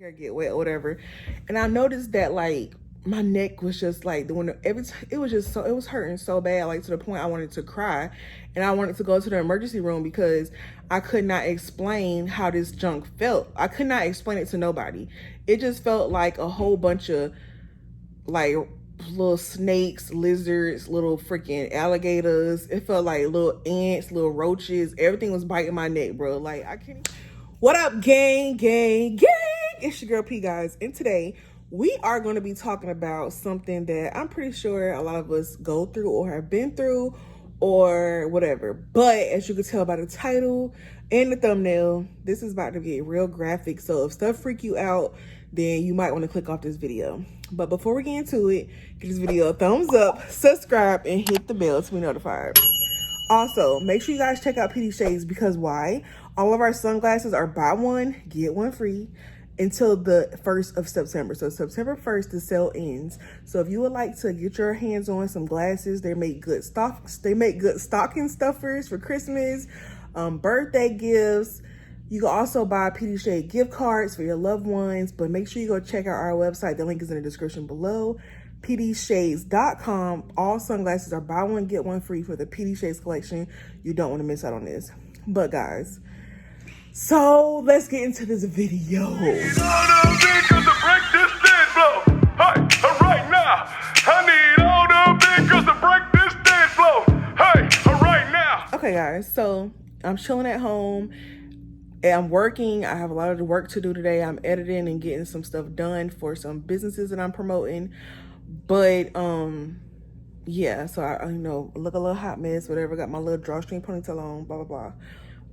hair get wet or whatever. And I noticed that like my neck was just like it was just so, it was hurting so bad, like to the point I wanted to cry. And I wanted to go to the emergency room because I could not explain how this junk felt. I could not explain it to nobody. It just felt like a whole bunch of like little snakes, lizards, little freaking alligators. It felt like little ants, little roaches. Everything was biting my neck, bro. Like I can't. What up, gang? It's your girl P, guys. And today we are going to be talking about something that I'm pretty sure a lot of us go through or have been through or whatever. But as you can tell by the title and the thumbnail, this is about to get real graphic. So if stuff freak you out, then you might want to click off this video. But before we get into it, give this video a thumbs up, subscribe, and hit the bell to be notified. Also, make sure you guys check out Pdshadesonline because why? All of our sunglasses are buy one, get one free until the 1st of September. So September 1st, the sale ends. So if you would like to get your hands on some glasses, they make good stocking stuffers for Christmas, birthday gifts. You can also buy Pdshade gift cards for your loved ones, but make sure you go check out our website. The link is in the description below. Pdshades.com. All sunglasses are buy one, get one free for the Pdshades collection. You don't want to miss out on this. But guys, so let's get into this video. Okay guys, so I'm chilling at home. I'm working. I have a lot of work to do today. I'm editing and getting some stuff done for some businesses that I'm promoting. But yeah, so I look a little hot mess, whatever. Got my little drawstring ponytail on, blah blah blah.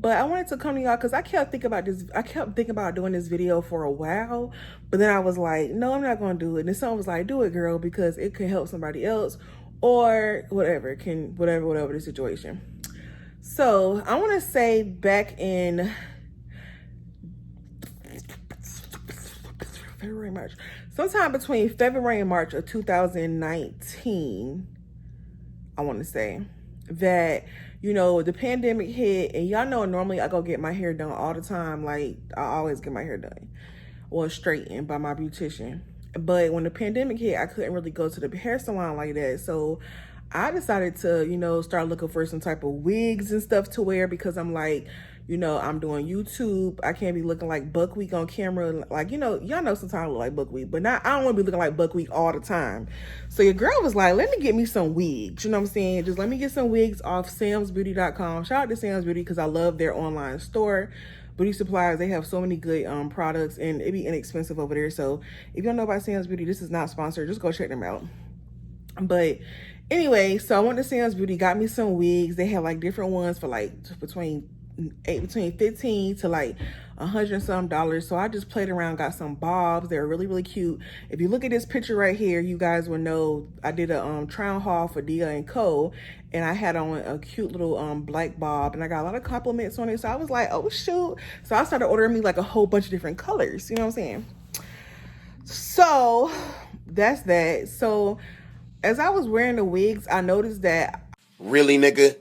But I wanted to come to y'all because I kept thinking about this. I kept thinking about doing this video for a while, but then I was like, no, I'm not gonna do it. And then someone was like, do it, girl, because it can help somebody else or whatever, whatever the situation. So I want to say back in February, March, sometime between February and March of 2019, I want to say that, the pandemic hit, and y'all know normally I go get my hair done all the time. Like I always get my hair done or straightened by my beautician. But when the pandemic hit, I couldn't really go to the hair salon like that. So I decided to, start looking for some type of wigs and stuff to wear because I'm like, I'm doing YouTube. I can't be looking like buckwheat on camera. Like, y'all know sometimes I look like buckwheat, but I don't want to be looking like buckwheat all the time. So your girl was like, let me get me some wigs. You know what I'm saying? Just let me get some wigs off samsbeauty.com. Shout out to Sam's Beauty because I love their online store. Beauty supplies, they have so many good products and it be inexpensive over there. So if you don't know about Sam's Beauty, this is not sponsored. Just go check them out. But anyway, so I went to Sam's Beauty, got me some wigs. They have like different ones for like between 15 to like $100 and some. So I just played around, got some bobs. They're really, really cute. If you look at this picture right here, you guys will know I did a try on haul for Dia & Co. And I had on a cute little black bob, and I got a lot of compliments on it. So I was like, oh shoot. So I started ordering me like a whole bunch of different colors. You know what I'm saying? So that's that. So as I was wearing the wigs, I noticed that really, nigga,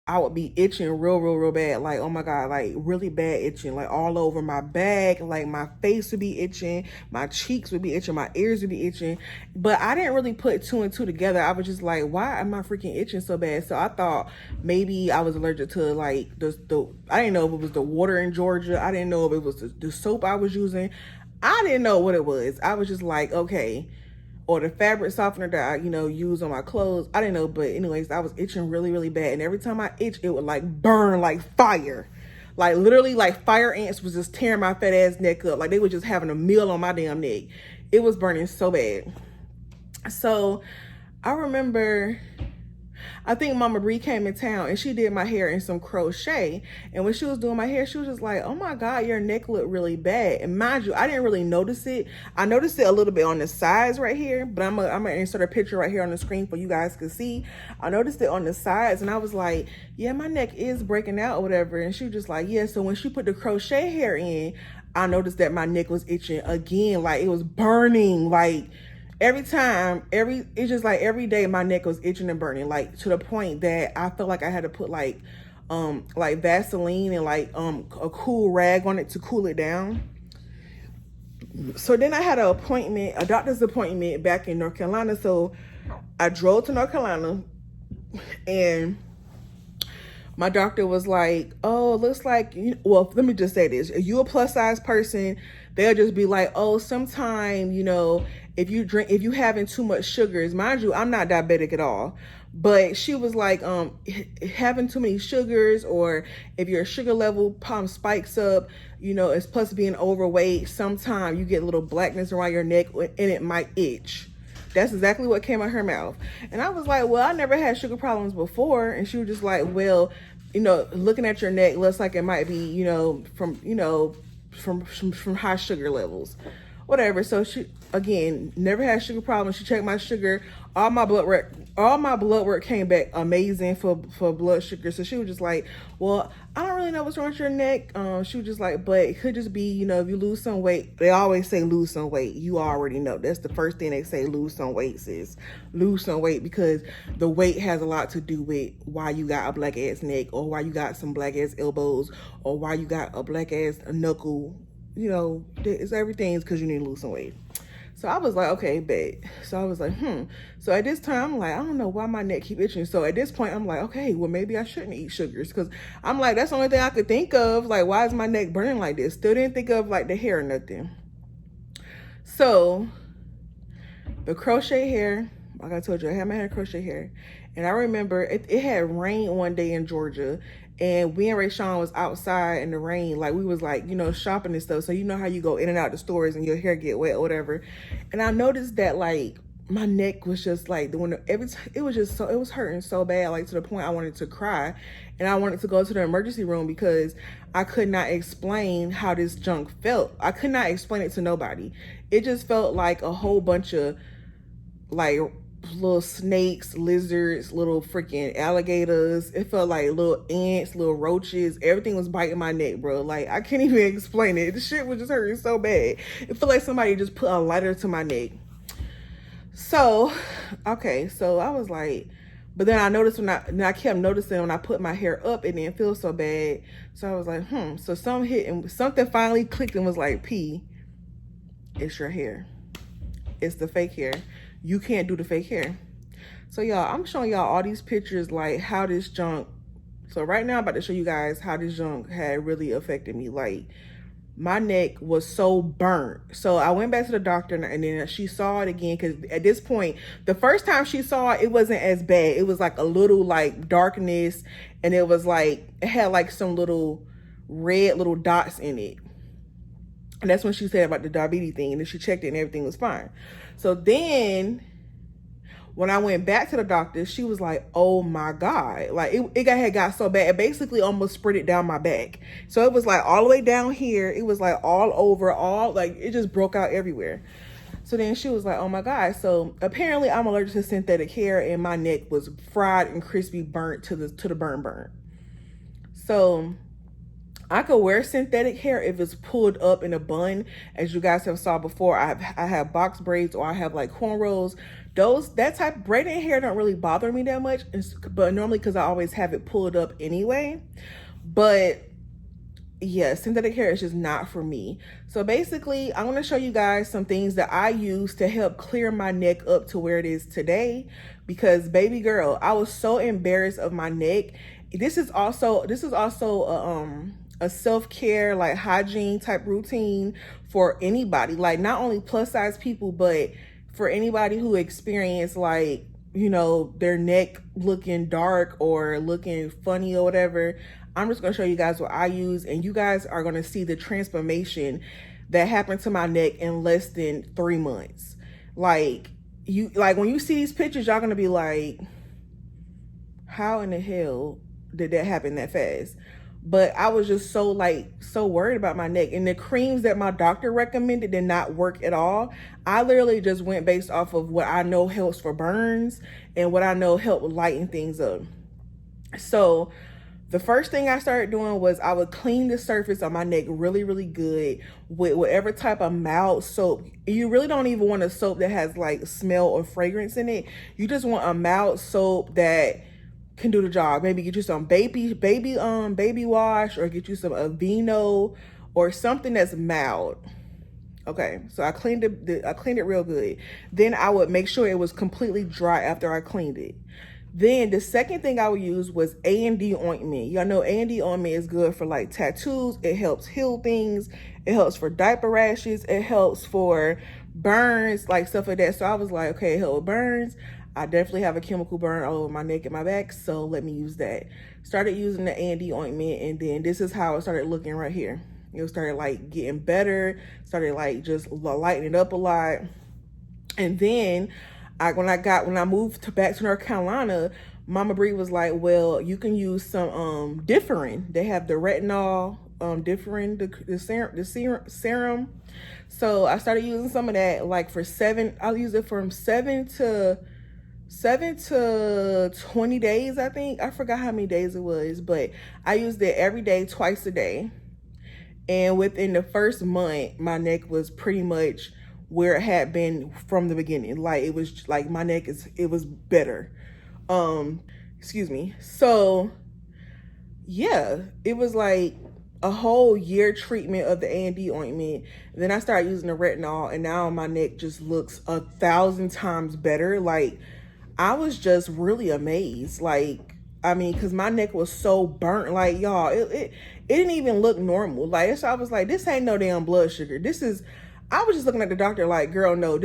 I would be itching real bad. Like, oh my God, like really bad itching, like all over my back. Like my face would be itching, my cheeks would be itching, my ears would be itching. But I didn't really put two and two together. I was just like, why am I freaking itching so bad? So I thought maybe I was allergic to like I didn't know if it was the water in Georgia. I didn't know if it was the soap I was using. I didn't know what it was. I was just like, okay. Or the fabric softener that I, use on my clothes. I didn't know, but anyways, I was itching really bad. And every time I itch, it would like burn like fire. Like literally like fire ants was just tearing my fat ass neck up. Like they were just having a meal on my damn neck. It was burning so bad. So I remember, I think Mama Bree came in town and she did my hair in some crochet. And when she was doing my hair, she was just like, oh my God, your neck looked really bad. And mind you, I didn't really notice it. I noticed it a little bit on the sides right here, but I'm gonna insert a picture right here on the screen for you guys to see. I noticed it on the sides and I was like, yeah, my neck is breaking out or whatever. And she was just like, yeah. So when she put the crochet hair in, I noticed that my neck was itching again. Like it was burning, like every time, it's just like every day my neck was itching and burning, like to the point that I felt like I had to put like Vaseline and like a cool rag on it to cool it down. So then I had an appointment, a doctor's appointment back in North Carolina. So I drove to North Carolina, and my doctor was like, oh, looks like, well, let me just say this. If you a plus size person, they'll just be like, oh, sometime, if you having too much sugars, mind you, I'm not diabetic at all. But she was like, having too many sugars, or if your sugar level spikes up, it's plus being overweight, sometimes you get a little blackness around your neck and it might itch. That's exactly what came out her mouth. And I was like, well, I never had sugar problems before. And she was just like, well, looking at your neck looks like it might be, from high sugar levels, whatever. So she, again, never had sugar problems. She checked my sugar. All my blood work came back amazing for blood sugar. So she was just like, well, I don't really know what's wrong with your neck. She was just like, but it could just be, if you lose some weight. They always say lose some weight. You already know. That's the first thing they say, lose some weight, sis. Lose some weight, because the weight has a lot to do with why you got a black ass neck, or why you got some black ass elbows, or why you got a black ass knuckle. It's everything is because you need to lose some weight. So I was like, okay, bet. So I was like, So at this time, I'm like, I don't know why my neck keep itching. So at this point, I'm like, okay, well, maybe I shouldn't eat sugars, because I'm like, that's the only thing I could think of. Like, why is my neck burning like this? Still didn't think of like the hair or nothing. So the crochet hair, like I told you, I had my hair crochet hair. And I remember it had rained one day in Georgia, and we and Rayshawn was outside in the rain. Like, we was like, shopping and stuff. So you know how you go in and out the stores and your hair get wet or whatever. And I noticed that like my neck was just like it was hurting so bad, like to the point I wanted to cry. And I wanted to go to the emergency room because I could not explain how this junk felt. I could not explain it to nobody. It just felt like a whole bunch of like little snakes, lizards, little freaking alligators. It felt like little ants, little roaches. Everything was biting my neck, bro. Like, I can't even explain it. The shit was just hurting so bad. It felt like somebody just put a lighter to my neck. So, okay, so I was like, but then I noticed I kept noticing when I put my hair up, it didn't feel so bad. So I was like, So something hit, and something finally clicked and was like, P, it's your hair. It's the fake hair. You can't do the fake hair. So y'all, I'm showing y'all all these pictures, like how this junk. So right now I'm about to show you guys how this junk had really affected me. Like, my neck was so burnt. So I went back to the doctor, and then she saw it again, because at this point, the first time she saw it, it wasn't as bad. It was like a little like darkness, and it was like, it had like some little red little dots in it. And that's when she said about the diabetes thing, and then she checked it and everything was fine. So then when I went back to the doctor, she was like, oh my God. Like, it had got so bad. It basically almost spread it down my back. So it was like all the way down here. It was like all over, like it just broke out everywhere. So then she was like, oh my God. So apparently I'm allergic to synthetic hair, and my neck was fried and crispy, burnt to the burn. So I could wear synthetic hair if it's pulled up in a bun, as you guys have saw before. I have box braids, or I have like cornrows. That type of braided hair don't really bother me that much, but normally because I always have it pulled up anyway. But yeah, synthetic hair is just not for me. So basically, I want to show you guys some things that I use to help clear my neck up to where it is today. Because baby girl, I was so embarrassed of my neck. This is also a self-care, like hygiene type routine for anybody, like not only plus size people, but for anybody who experience like, their neck looking dark or looking funny or whatever. I'm just gonna show you guys what I use, and you guys are gonna see the transformation that happened to my neck in less than 3 months. Like when you see these pictures, y'all gonna be like, how in the hell did that happen that fast? But I was just so worried about my neck, and the creams that my doctor recommended did not work at all. I literally just went based off of what I know helps for burns and what I know help lighten things up. So the first thing I started doing was I would clean the surface of my neck really, really good with whatever type of mild soap. You really don't even want a soap that has like smell or fragrance in it. You just want a mild soap that can do the job. Maybe get you some baby wash, or get you some Aveeno or something that's mild. Okay, so I cleaned it real good. Then I would make sure it was completely dry after I cleaned it. Then the second thing I would use was A&D ointment. Y'all know A&D ointment is good for like tattoos. It helps heal things. It helps for diaper rashes. It helps for burns, like stuff like that. So I was like, okay, it helps with burns. I definitely have a chemical burn all over my neck and my back, so let me use that. Started using the A&D ointment, and then this is how it started looking right here. It started like getting better, started like just lightening up a lot. And then when I moved back to North Carolina, Mama Bree was like, well, you can use some Differin. They have the retinol Differin, the serum. So I started using some of that, like for I'll use it from 7 to 20 days, I think. I forgot how many days it was, but I used it every day, twice a day. And within the first month, my neck was pretty much where it had been from the beginning. Like it was like my neck it was better. Excuse me. So yeah, it was like a whole year treatment of the A&D ointment. Then I started using the retinol, and now my neck just looks 1,000 times better. Like I was just really amazed. Like, I mean, cause my neck was so burnt, like y'all, it didn't even look normal. Like, so I was like, this ain't no damn blood sugar. I was just looking at the doctor like, girl, no,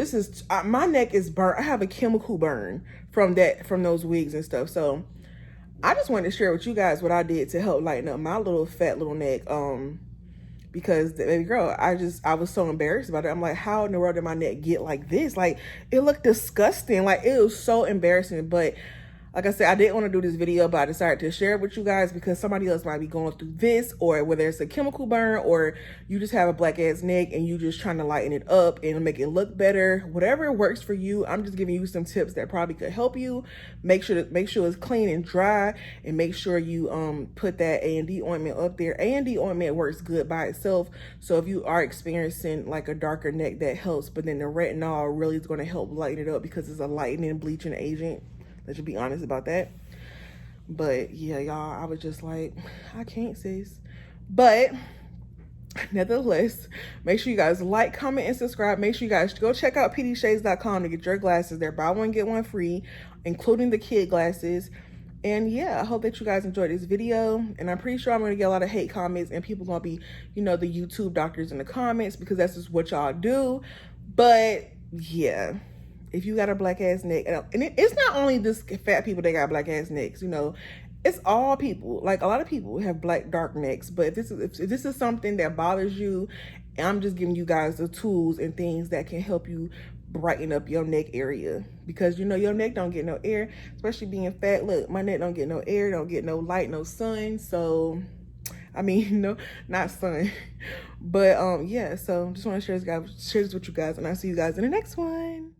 my neck is burnt. I have a chemical burn from those wigs and stuff. So I just wanted to share with you guys what I did to help lighten up my little fat little neck. Because baby girl, I was so embarrassed about it. I'm like, how in the world did my neck get like this? Like, it looked disgusting. Like, it was so embarrassing. But like I said, I didn't want to do this video, but I decided to share it with you guys because somebody else might be going through this, or whether it's a chemical burn, or you just have a black ass neck and you just trying to lighten it up and make it look better. Whatever works for you, I'm just giving you some tips that probably could help you. Make sure it's clean and dry, and make sure you put that A&D ointment up there. A&D ointment works good by itself. So if you are experiencing like a darker neck, that helps. But then the retinol really is going to help lighten it up because it's a lightening, bleaching agent. Let's be honest about that. But yeah, y'all, I was just like, I can't, sis. But nevertheless, make sure you guys like, comment, and subscribe. Make sure you guys go check out Pdshades.com to get your glasses. They're buy one, get one free, including the kid glasses. And yeah, I hope that you guys enjoyed this video. And I'm pretty sure I'm going to get a lot of hate comments, and people going to be, you know, the YouTube doctors in the comments, because that's just what y'all do. But yeah, if you got a black ass neck, and it's not only just fat people that got black ass necks, you know, it's all people. Like, a lot of people have black dark necks. But if this is something that bothers you, I'm just giving you guys the tools and things that can help you brighten up your neck area, because you know your neck don't get no air, especially being fat. Look, my neck don't get no air, don't get no light, no sun. So I mean, no, not sun. But yeah, so just want to share this with you guys, and I'll see you guys in the next one.